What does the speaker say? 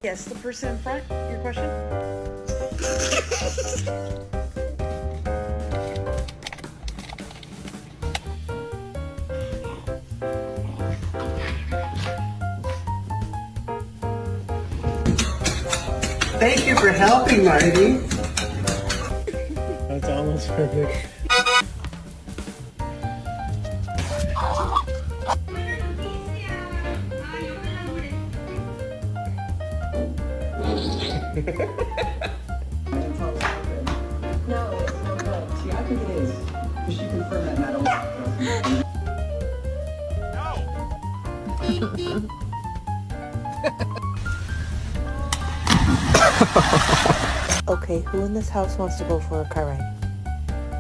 Yes, the person in front, your question? Thank you for helping, Marty. That's almost perfect. No, it's no good. See, I think it is. You should confirm that, and I don't. Okay, who in this house wants to go for a car ride?